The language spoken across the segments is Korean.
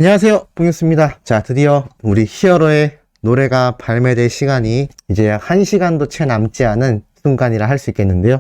안녕하세요, 봉유스입니다. 자, 드디어 우리 히어로의 노래가 발매될 시간이 이제 약 1시간도 채 남지 않은 순간이라 할 수 있겠는데요.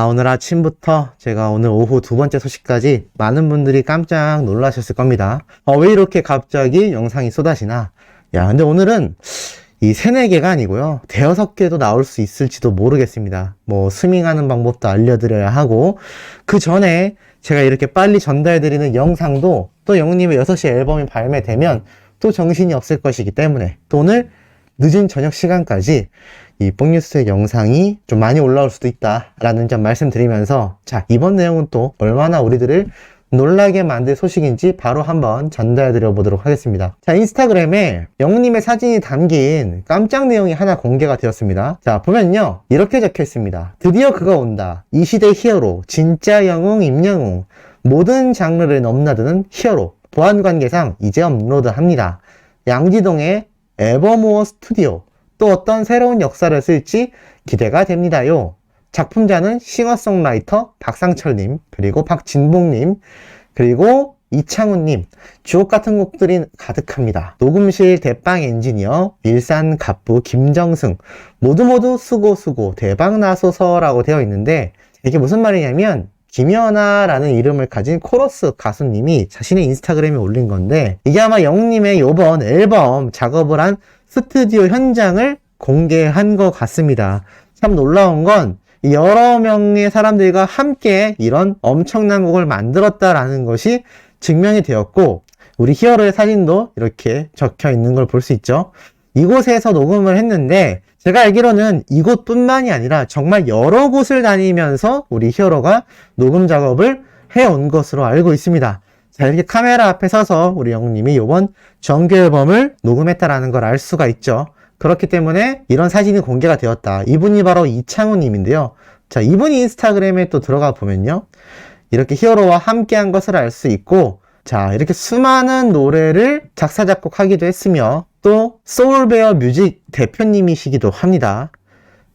오늘 아침부터 제가 오늘 오후 두 번째 소식까지 많은 분들이 깜짝 놀라셨을 겁니다. 왜 이렇게 갑자기 영상이 쏟아지나? 근데 오늘은 이 3-4개가 아니고요. 5-6개도 나올 수 있을지도 모르겠습니다. 스밍하는 방법도 알려드려야 하고, 그 전에 제가 이렇게 빨리 전달드리는 영상도 또 영웅님의 6시 앨범이 발매되면 또 정신이 없을 것이기 때문에 또 오늘 늦은 저녁 시간까지 이 뽕뉴스의 영상이 좀 많이 올라올 수도 있다라는 점 말씀드리면서, 자, 이번 내용은 또 얼마나 우리들을 놀라게 만들 소식인지 바로 한번 전달드려 보도록 하겠습니다. 자, 인스타그램에 영웅님의 사진이 담긴 깜짝 내용이 하나 공개가 되었습니다. 자, 보면요, 이렇게 적혀 있습니다. 드디어 그가 온다. 이 시대 히어로, 진짜 영웅 임영웅, 모든 장르를 넘나드는 히어로, 보안 관계상 이제 업로드합니다. 양지동의 에버모어 스튜디오, 또 어떤 새로운 역사를 쓸지 기대가 됩니다요. 작품자는 싱어송라이터 박상철님, 그리고 박진봉님, 그리고 이창훈님, 주옥같은 곡들이 가득합니다. 녹음실 대빵 엔지니어 일산 갑부 김정승, 모두 수고 대박 나소서라고 되어 있는데, 이게 무슨 말이냐면 김연아라는 이름을 가진 코러스 가수님이 자신의 인스타그램에 올린 건데, 이게 아마 영웅님의 이번 앨범 작업을 한 스튜디오 현장을 공개한 것 같습니다. 참 놀라운 건 여러 명의 사람들과 함께 이런 엄청난 곡을 만들었다라는 것이 증명이 되었고, 우리 히어로의 사진도 이렇게 적혀 있는 걸 볼 수 있죠. 이곳에서 녹음을 했는데, 제가 알기로는 이곳뿐만이 아니라 정말 여러 곳을 다니면서 우리 히어로가 녹음 작업을 해온 것으로 알고 있습니다. 자, 이렇게 카메라 앞에 서서 우리 영웅님이 이번 정규 앨범을 녹음했다라는 걸 알 수가 있죠. 그렇기 때문에 이런 사진이 공개가 되었다. 이분이 바로 이창훈 님인데요. 자, 이분이 인스타그램에 또 들어가 보면요, 이렇게 히어로와 함께 한 것을 알 수 있고, 자, 이렇게 수많은 노래를 작사 작곡하기도 했으며 또 소울베어 뮤직 대표님이시기도 합니다.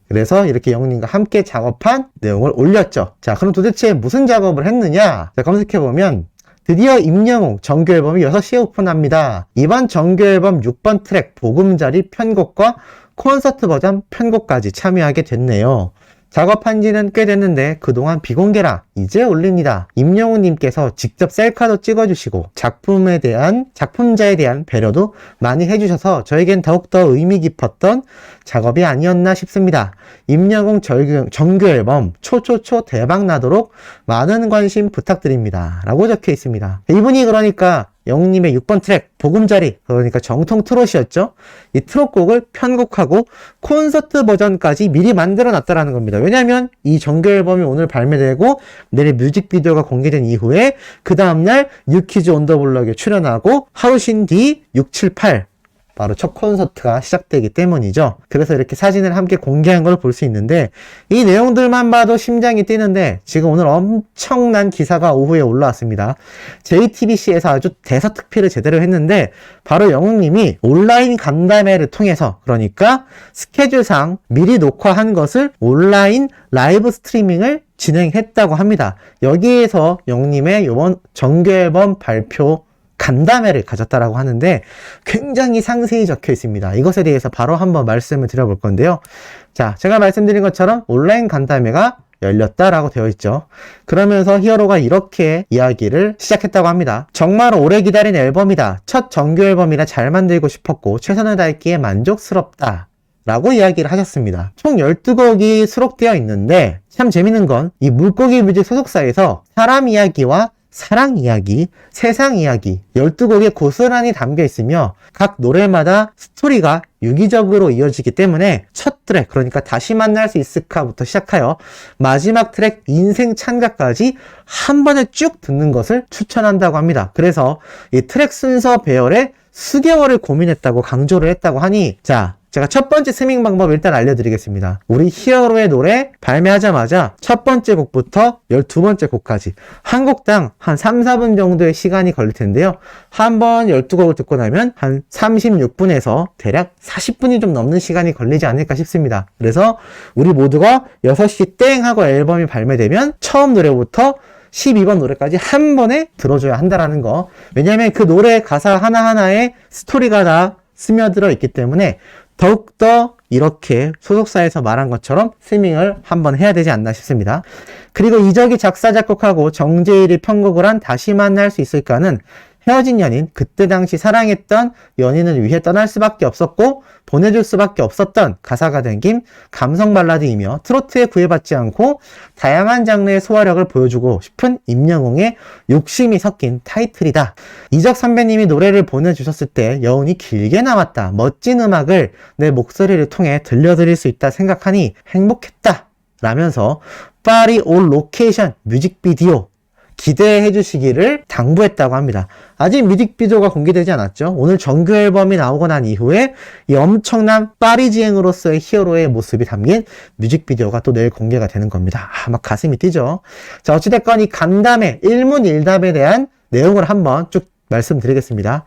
그래서 이렇게 영웅님과 함께 작업한 내용을 올렸죠. 자, 그럼 도대체 무슨 작업을 했느냐? 자, 검색해보면 드디어 임영웅 정규 앨범이 6시에 오픈합니다. 이번 정규 앨범 6번 트랙 보금자리 편곡과 콘서트 버전 편곡까지 참여하게 됐네요. 작업한 지는 꽤 됐는데 그동안 비공개라 이제 올립니다. 임영웅님께서 직접 셀카도 찍어주시고 작품자에 대한 배려도 많이 해주셔서 저에겐 더욱더 의미 깊었던 작업이 아니었나 싶습니다. 임영웅 정규 앨범 초초초 대박 나도록 많은 관심 부탁드립니다. 라고 적혀 있습니다. 이분이 그러니까 영웅님의 6번 트랙 보금자리, 그러니까 정통 트롯이었죠. 이 트롯곡을 편곡하고 콘서트 버전까지 미리 만들어 놨다라는 겁니다. 왜냐하면 이 정규 앨범이 오늘 발매되고 내일 뮤직비디오가 공개된 이후에 그 다음날 뉴키즈 온 더 블럭에 출연하고 하루 쉰 뒤 6, 7, 8 바로 첫 콘서트가 시작되기 때문이죠. 그래서 이렇게 사진을 함께 공개한 걸 볼 수 있는데, 이 내용들만 봐도 심장이 뛰는데 지금 오늘 엄청난 기사가 오후에 올라왔습니다. JTBC에서 아주 대서특필을 제대로 했는데, 바로 영웅님이 온라인 간담회를 통해서, 그러니까 스케줄상 미리 녹화한 것을 온라인 라이브 스트리밍을 진행했다고 합니다. 여기에서 영웅님의 이번 정규 앨범 발표 간담회를 가졌다라고 하는데 굉장히 상세히 적혀 있습니다. 이것에 대해서 바로 한번 말씀을 드려볼 건데요. 자, 제가 말씀드린 것처럼 온라인 간담회가 열렸다라고 되어 있죠. 그러면서 히어로가 이렇게 이야기를 시작했다고 합니다. 정말 오래 기다린 앨범이다. 첫 정규 앨범이라 잘 만들고 싶었고 최선을 다했기에 만족스럽다. 라고 이야기를 하셨습니다. 총 12곡이 수록되어 있는데 참 재밌는 건 이 물고기 뮤직 소속사에서 사람 이야기와 사랑 이야기, 세상 이야기 12곡에 고스란히 담겨 있으며 각 노래마다 스토리가 유기적으로 이어지기 때문에 첫 트랙, 그러니까 다시 만날 수 있을까부터 시작하여 마지막 트랙 인생 찬가까지 한 번에 쭉 듣는 것을 추천한다고 합니다. 그래서 이 트랙 순서 배열에 수개월을 고민했다고 강조를 했다고 하니, 자, 제가 첫 번째 스밍 방법 일단 알려드리겠습니다. 우리 히어로의 노래 발매하자마자 첫 번째 곡부터 12번째 곡까지 한 곡당 한 3, 4분 정도의 시간이 걸릴 텐데요. 한 번 12곡을 듣고 나면 한 36분에서 대략 40분이 좀 넘는 시간이 걸리지 않을까 싶습니다. 그래서 우리 모두가 6시 땡 하고 앨범이 발매되면 처음 노래부터 12번 노래까지 한 번에 들어줘야 한다라는 거. 왜냐면 그 노래 가사 하나하나에 스토리가 다 스며들어 있기 때문에 더욱더 이렇게 소속사에서 말한 것처럼 스밍을 한번 해야 되지 않나 싶습니다. 그리고 이적이 작사 작곡하고 정재일이 편곡을 한 다시 만날 수 있을까는 헤어진 연인, 그때 당시 사랑했던 연인을 위해 떠날 수밖에 없었고 보내줄 수밖에 없었던 가사가 담긴 감성 발라드이며 트로트에 구애받지 않고 다양한 장르의 소화력을 보여주고 싶은 임영웅의 욕심이 섞인 타이틀이다. 이적 선배님이 노래를 보내주셨을 때 여운이 길게 남았다. 멋진 음악을 내 목소리를 통해 들려드릴 수 있다 생각하니 행복했다. 라면서 파리 올 로케이션 뮤직비디오 기대해 주시기를 당부했다고 합니다. 아직 뮤직비디오가 공개되지 않았죠. 오늘 정규 앨범이 나오고 난 이후에 이 엄청난 파리지앵으로서의 히어로의 모습이 담긴 뮤직비디오가 또 내일 공개가 되는 겁니다. 막 가슴이 뛰죠. 자, 어찌됐건 이 간담회, 일문일답에 대한 내용을 한번 쭉 말씀드리겠습니다.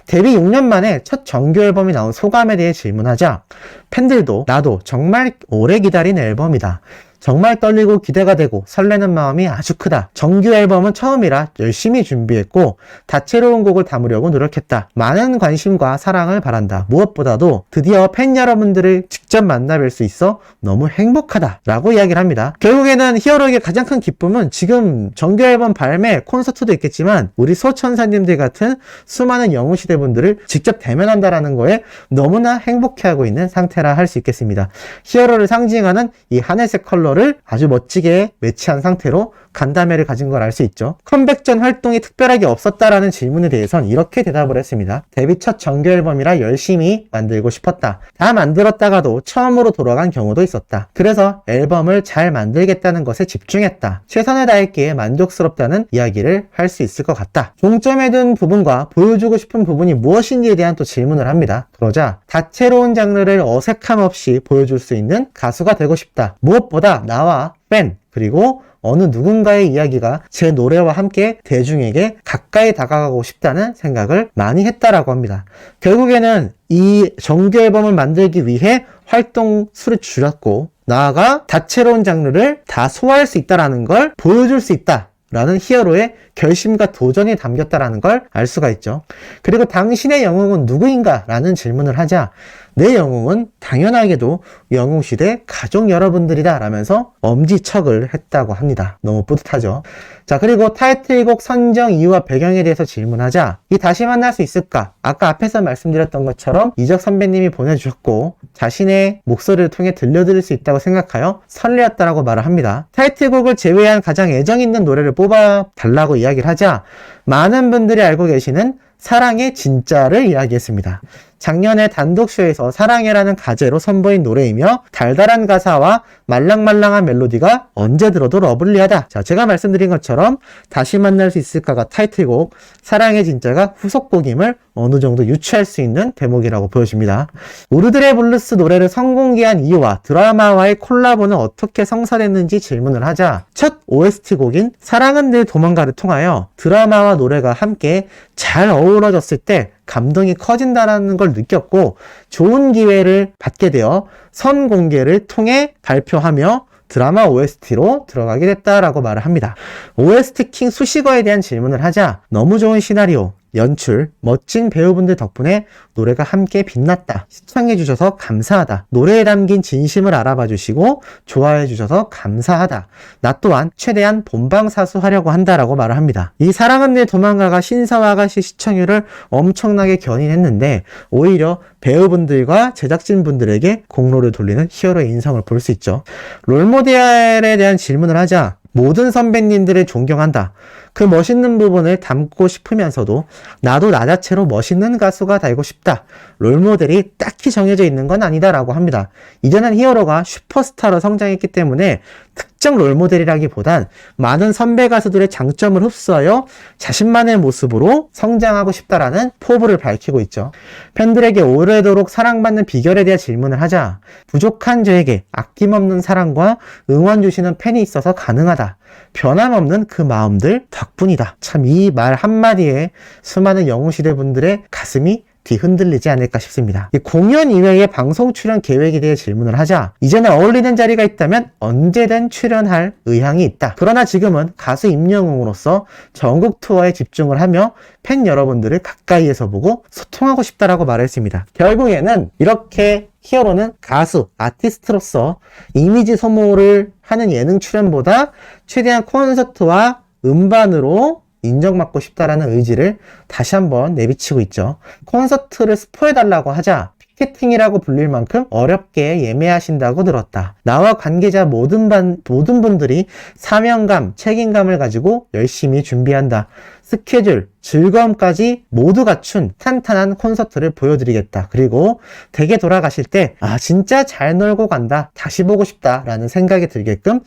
데뷔 6년 만에 첫 정규 앨범이 나온 소감에 대해 질문하자 팬들도 나도 정말 오래 기다린 앨범이다. 정말 떨리고 기대가 되고 설레는 마음이 아주 크다. 정규 앨범은 처음이라 열심히 준비했고 다채로운 곡을 담으려고 노력했다. 많은 관심과 사랑을 바란다. 무엇보다도 드디어 팬 여러분들을 직접 만나뵐 수 있어 너무 행복하다 라고 이야기를 합니다. 결국에는 히어로에게 가장 큰 기쁨은 지금 정규 앨범 발매 콘서트도 있겠지만 우리 소천사님들 같은 수많은 영웅시대 분들을 직접 대면한다라는 거에 너무나 행복해하고 있는 상태라 할 수 있겠습니다. 히어로를 상징하는 이 하늘색 컬러를 아주 멋지게 매치한 상태로 간담회를 가진 걸 알 수 있죠. 컴백 전 활동이 특별하게 없었다라는 질문에 대해선 이렇게 대답을 했습니다. 데뷔 첫 정규 앨범이라 열심히 만들고 싶었다. 다 만들었다가도 처음으로 돌아간 경우도 있었다. 그래서 앨범을 잘 만들겠다는 것에 집중했다. 최선을 다했기에 만족스럽다는 이야기를 할 수 있을 것 같다. 종점에 든 부분과 보여주고 싶은 부분이 무엇인지에 대한 또 질문을 합니다. 그러자 다채로운 장르를 어색함 없이 보여줄 수 있는 가수가 되고 싶다. 무엇보다 나와 팬 그리고 어느 누군가의 이야기가 제 노래와 함께 대중에게 가까이 다가가고 싶다는 생각을 많이 했다라고 합니다. 결국에는 이 정규 앨범을 만들기 위해 활동 수를 줄였고 나아가 다채로운 장르를 다 소화할 수 있다는 걸 보여줄 수 있다. 라는 히어로의 결심과 도전이 담겼다라는 걸 알 수가 있죠. 그리고 당신의 영웅은 누구인가? 라는 질문을 하자 내 영웅은 당연하게도 영웅시대 가족 여러분들이다 라면서 엄지척을 했다고 합니다. 너무 뿌듯하죠. 자, 그리고 타이틀곡 선정 이유와 배경에 대해서 질문하자 이 다시 만날 수 있을까? 아까 앞에서 말씀드렸던 것처럼 이적 선배님이 보내주셨고 자신의 목소리를 통해 들려드릴 수 있다고 생각하여 설레었다라고 말을 합니다. 타이틀곡을 제외한 가장 애정 있는 노래를 뽑아달라고 이야기를 하자 많은 분들이 알고 계시는 사랑의 진짜를 이야기했습니다. 작년에 단독쇼에서 사랑해라는 가제로 선보인 노래이며 달달한 가사와 말랑말랑한 멜로디가 언제 들어도 러블리하다. 자, 제가 말씀드린 것처럼 다시 만날 수 있을까가 타이틀곡, 사랑의 진짜가 후속곡임을 어느 정도 유추할 수 있는 대목이라고 보여집니다. 우르드레 블루스 노래를 선공개한 이유와 드라마와의 콜라보는 어떻게 성사됐는지 질문을 하자 첫 OST곡인 사랑은 늘 도망가를 통하여 드라마와 노래가 함께 잘 어우러졌을 때 감동이 커진다는 걸 느꼈고 좋은 기회를 받게 되어 선공개를 통해 발표하며 드라마 OST로 들어가게 됐다라고 말을 합니다. OST 킹 수식어에 대한 질문을 하자 너무 좋은 시나리오, 연출, 멋진 배우분들 덕분에 노래가 함께 빛났다. 시청해주셔서 감사하다. 노래에 담긴 진심을 알아봐 주시고 좋아해 주셔서 감사하다. 나 또한 최대한 본방사수하려고 한다라고 말을 합니다. 이 사랑은 늘 도망가가 신서아가씨 시청률을 엄청나게 견인했는데 오히려 배우분들과 제작진분들에게 공로를 돌리는 히어로의 인성을 볼 수 있죠. 롤모델에 대한 질문을 하자 모든 선배님들을 존경한다. 그 멋있는 부분을 담고 싶으면서도 나도 나 자체로 멋있는 가수가 되고 싶다. 롤모델이 딱히 정해져 있는 건 아니다라고 합니다. 이제는 히어로가 슈퍼스타로 성장했기 때문에 특정 롤모델이라기보단 많은 선배 가수들의 장점을 흡수하여 자신만의 모습으로 성장하고 싶다라는 포부를 밝히고 있죠. 팬들에게 오래도록 사랑받는 비결에 대한 질문을 하자 부족한 저에게 아낌없는 사랑과 응원 주시는 팬이 있어서 가능하다. 변함없는 그 마음들 덕분이다. 참 이 말 한마디에 수많은 영웅시대 분들의 가슴이 뒤흔들리지 않을까 싶습니다. 이 공연 이외의 방송 출연 계획에 대해 질문을 하자 이제는 어울리는 자리가 있다면 언제든 출연할 의향이 있다. 그러나 지금은 가수 임영웅으로서 전국 투어에 집중을 하며 팬 여러분들을 가까이에서 보고 소통하고 싶다라고 말했습니다. 결국에는 이렇게 히어로는 가수, 아티스트로서 이미지 소모를 하는 예능 출연보다 최대한 콘서트와 음반으로 인정받고 싶다라는 의지를 다시 한번 내비치고 있죠. 콘서트를 스포해달라고 하자 티켓팅이라고 불릴 만큼 어렵게 예매하신다고 들었다. 나와 관계자 모든 분들이 사명감, 책임감을 가지고 열심히 준비한다. 스케줄, 즐거움까지 모두 갖춘 탄탄한 콘서트를 보여드리겠다. 그리고 댁에 돌아가실 때 진짜 잘 놀고 간다. 다시 보고 싶다. 라는 생각이 들게끔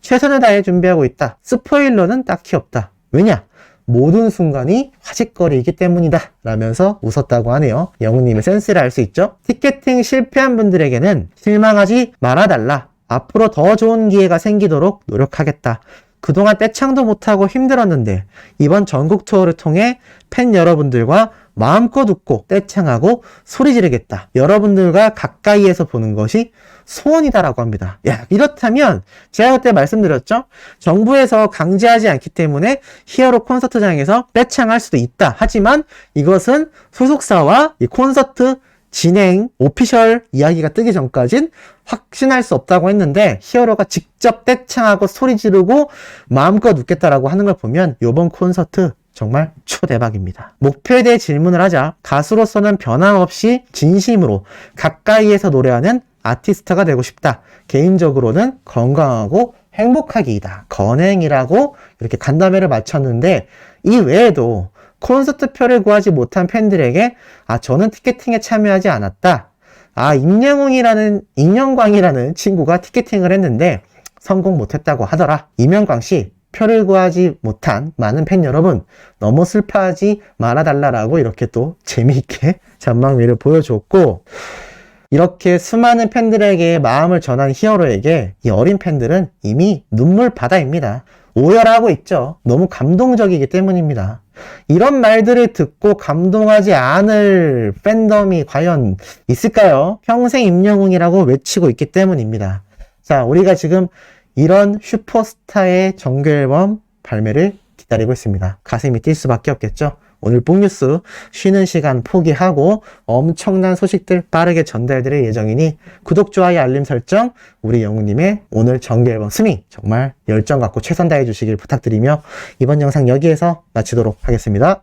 최선을 다해 준비하고 있다. 스포일러는 딱히 없다. 왜냐? 모든 순간이 화제거리이기 때문이다 라면서 웃었다고 하네요. 영웅님의 센스를 알 수 있죠. 티켓팅 실패한 분들에게는 실망하지 말아달라. 앞으로 더 좋은 기회가 생기도록 노력하겠다. 그동안 떼창도 못하고 힘들었는데 이번 전국 투어를 통해 팬 여러분들과 마음껏 웃고 떼창하고 소리 지르겠다. 여러분들과 가까이에서 보는 것이 소원이다라고 합니다. 야, 이렇다면 제가 그때 말씀드렸죠? 정부에서 강제하지 않기 때문에 히어로 콘서트장에서 떼창할 수도 있다. 하지만 이것은 소속사와 이 콘서트 진행, 오피셜 이야기가 뜨기 전까진 확신할 수 없다고 했는데 히어로가 직접 떼창하고 소리 지르고 마음껏 웃겠다라고 하는 걸 보면 이번 콘서트 정말 초대박입니다. 목표에 대해 질문을 하자 가수로서는 변함없이 진심으로 가까이에서 노래하는 아티스트가 되고 싶다. 개인적으로는 건강하고 행복하기이다. 건행이라고 이렇게 간담회를 마쳤는데 이 외에도 콘서트표를 구하지 못한 팬들에게 저는 티켓팅에 참여하지 않았다. 임영광이라는 친구가 티켓팅을 했는데 성공 못했다고 하더라. 임영광 씨 표를 구하지 못한 많은 팬 여러분 너무 슬퍼하지 말아달라라고 이렇게 또 재미있게 전망미를 보여줬고 이렇게 수많은 팬들에게 마음을 전한 히어로에게 이 어린 팬들은 이미 눈물 바다입니다. 오열하고 있죠. 너무 감동적이기 때문입니다. 이런 말들을 듣고 감동하지 않을 팬덤이 과연 있을까요? 평생 임영웅이라고 외치고 있기 때문입니다. 자, 우리가 지금 이런 슈퍼스타의 정규 앨범 발매를 기다리고 있습니다. 가슴이 뛸 수밖에 없겠죠? 오늘 뽕뉴스 쉬는 시간 포기하고 엄청난 소식들 빠르게 전달드릴 예정이니 구독, 좋아요, 알림 설정 우리 영웅님의 오늘 정규 앨범 스밍 정말 열정 갖고 최선 다해 주시길 부탁드리며 이번 영상 여기에서 마치도록 하겠습니다.